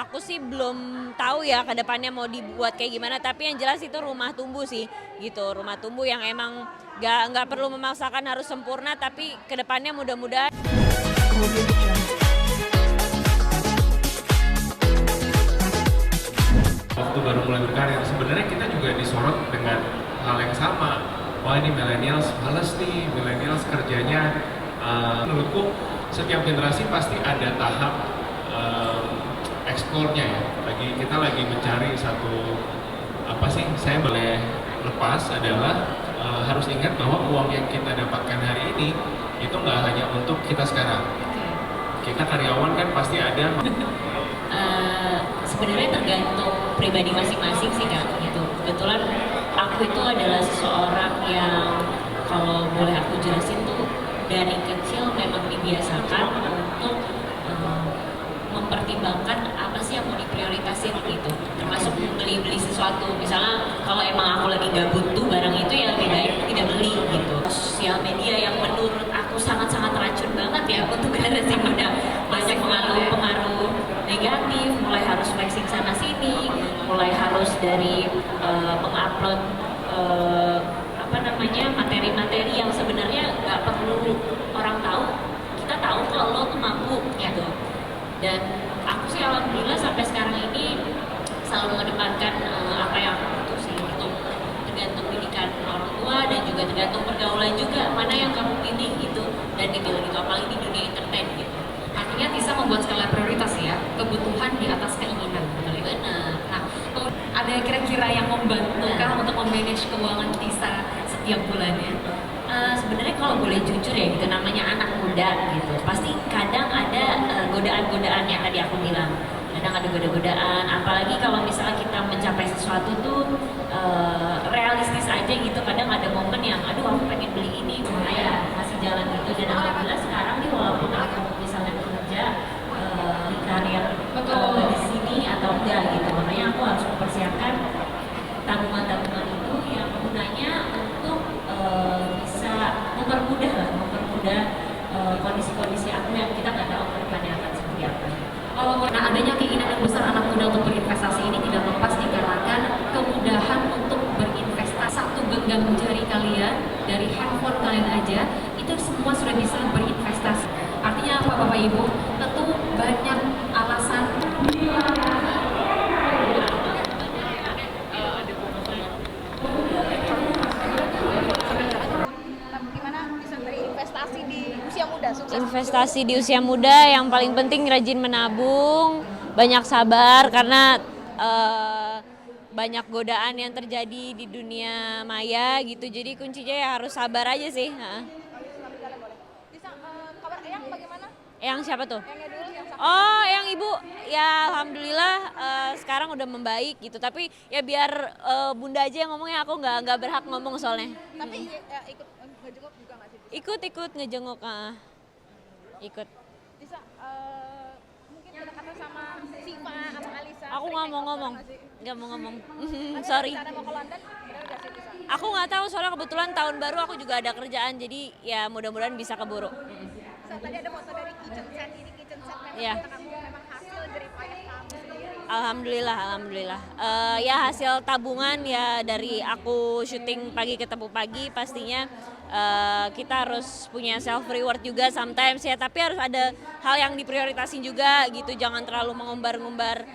aku sih belum tahu ya ke depannya mau dibuat kayak gimana, tapi yang jelas itu rumah tumbuh sih gitu. Rumah tumbuh yang emang nggak perlu memaksakan harus sempurna, tapi ke depannya mudah-mudahan. Waktu baru mulai berkarir, sebenarnya kita juga disorot dengan hal yang sama. Wah, ini millennials males nih, millennials kerjanya. Menurutku setiap generasi pasti ada tahap eksplornya ya. Kita lagi mencari satu apa sih? Saya boleh lepas adalah harus ingat bahwa uang yang kita dapatkan hari ini itu nggak hanya untuk kita sekarang. Kita karyawan kan pasti ada. Sebenarnya tergantung pribadi masing-masing sih Kak, gitu. Kebetulan aku itu adalah seseorang yang kalau boleh aku jelasin tuh dari kecil memang dibiasakan untuk mempertimbangkan apa sih yang mau diprioritasin gitu. Termasuk beli-beli sesuatu, misalnya kalau emang aku lagi gak butuh barang itu ya lebih baik tidak beli gitu. Sosial media yang menurut aku sangat-sangat racun banget ya untuk generasi muda, banyak pengaruh negatif, mulai harus flexing sana sini, mulai harus dari mengupload materi-materi yang sebenarnya nggak perlu orang tahu, kita tahu kalau lo tuh mampu gitu. Dan aku sih alhamdulillah sampai sekarang ini selalu mengedepankan apa yang aku butuh sih, itu tergantung pendidikan orang tua dan juga tergantung pergaulan juga mana yang kamu pilih gitu, dan dipilih gitu apalagi di dunia entertain gitu. Artinya Tisa membuat skala prioritas ya, kebutuhan di atas keinginan. Benar. Nah, ada kira-kira yang membantu kah untuk memanage keuangan Tisa setiap bulannya? Sebenarnya kalau boleh jujur ya gitu, namanya anak muda gitu, pasti kadang ada godaan-godaan yang tadi aku bilang. Kadang ada goda-godaan, apalagi kalau misalnya kita mencapai sesuatu tuh realistis aja gitu. Kadang ada momen yang aduh aku pengen beli ini, makanya masih jalan gitu. Dan alhamdulillah sekarang nih walaupun aku misalnya kerja di karir di sini atau enggak gitu, makanya aku harus mempersiapkan tabungan-tabungan itu yang gunanya untuk bisa mempermudah kondisi-kondisi aku yang kita nggak tahu ke depannya akan seperti apa. Nah, adanya keinginan yang besar anak muda untuk berinvestasi ini tidak lepas dikarenakan kemudahan untuk berinvestasi. Satu genggam jari kalian dari handphone kalian aja itu semua sudah bisa berinvestasi. Artinya apa Bapak Ibu? Tentu banyak alasan. Gimana bisa berinvestasi di usia muda? Sukses. Investasi di usia muda yang paling penting rajin menabung, banyak sabar karena banyak godaan yang terjadi di dunia maya gitu. Jadi kuncinya ya harus sabar aja sih. Bisa kabar Eyang bagaimana? Yang siapa tuh? Eyangnya dulu yang sama. Oh, yang ibu ya alhamdulillah sekarang udah membaik gitu. Tapi ya biar bunda aja yang ngomongnya, aku nggak berhak ngomong soalnya. Tapi ikut ngejenguk juga nggak sih? Ikut ngejenguk, ikut. Bisa mungkin kedekatan sama Siva sama Alisa. Aku nggak mau ngomong, Sorry. sorry. Ada mau ke London? Benar nggak sih bisa? Aku nggak tahu soalnya kebetulan tahun baru aku juga ada kerjaan, jadi ya mudah-mudahan bisa keburu. Tadi ada foto dari kitchen set ini, kitchen set memang Iya. kata kamu memang hasil jerih payah kamu sendiri. Alhamdulillah. Ya hasil tabungan ya dari aku syuting pagi ketemu pagi, pastinya kita harus punya self reward juga sometimes ya, tapi harus ada hal yang diprioritasin juga gitu, jangan terlalu mengumbar-ngumbar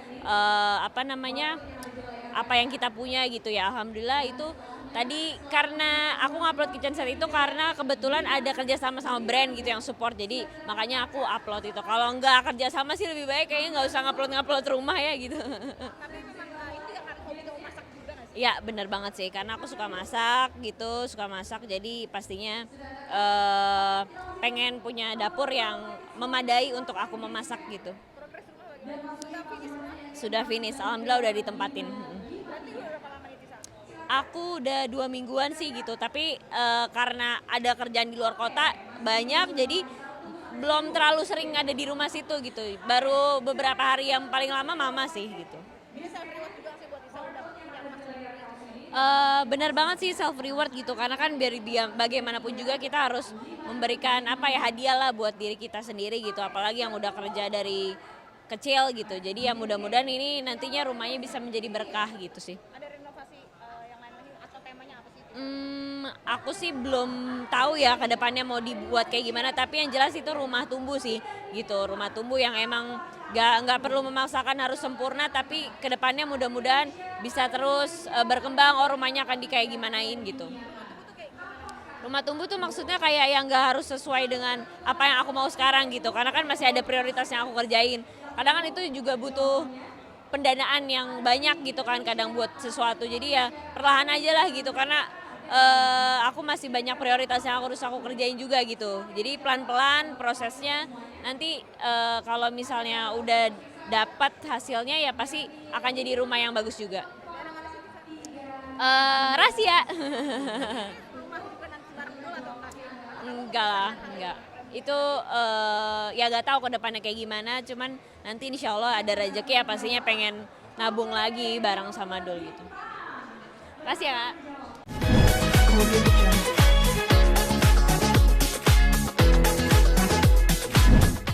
apa yang kita punya gitu ya. Alhamdulillah itu tadi karena aku ngupload kitchen set itu karena kebetulan ada kerjasama sama brand gitu yang support, jadi makanya aku upload itu. Kalau nggak kerjasama sih lebih baik kayaknya nggak usah ngupload rumah ya gitu. Tapi memang itu ya karena hobi kamu masak juga nggak sih? Ya benar banget sih, karena aku suka masak, jadi pastinya pengen punya dapur yang memadai untuk aku memasak gitu. Progres rumah bagaimana? Sudah finish semua? Sudah finish, alhamdulillah udah ditempatin. Berarti udah berapa lama nih Tisa? Aku udah 2 mingguan sih gitu, tapi karena ada kerjaan di luar kota banyak, jadi belum terlalu sering ada di rumah situ gitu. Baru beberapa hari yang paling lama mama sih gitu. Ini self reward juga sih buat Tisa udah punya rumah sendiri. Benar banget sih self reward gitu, karena kan biar dia bagaimanapun juga kita harus memberikan hadiah lah buat diri kita sendiri gitu, apalagi yang udah kerja dari kecil gitu. Jadi ya mudah-mudahan ini nantinya rumahnya bisa menjadi berkah gitu sih. Ada renovasi yang lain lagi atau temanya apa sih? Aku sih belum tahu ya ke depannya mau dibuat kayak gimana, tapi yang jelas itu rumah tumbuh sih gitu. Rumah tumbuh yang emang nggak perlu memaksakan harus sempurna, tapi ke depannya mudah-mudahan bisa terus berkembang. Oh, rumahnya akan kayak gimanain gitu. Rumah tumbuh tuh maksudnya kayak yang nggak harus sesuai dengan apa yang aku mau sekarang gitu, karena kan masih ada prioritas yang aku kerjain. Kadang kan itu juga butuh pendanaan yang banyak gitu kan kadang buat sesuatu, jadi ya perlahan aja lah gitu, karena aku masih banyak prioritas yang harus aku kerjain juga gitu. Jadi pelan-pelan prosesnya, nanti kalau misalnya udah dapat hasilnya ya pasti akan jadi rumah yang bagus juga. Rahasia. Rumah juga nanti bareng dulu atau enggak? Enggak lah, enggak. Itu ya gak tahu ke depannya kayak gimana, cuman nanti insya Allah ada rezeki ya pastinya pengen nabung lagi bareng sama Dul gitu. Makasih ya Kak. Audio Jungle.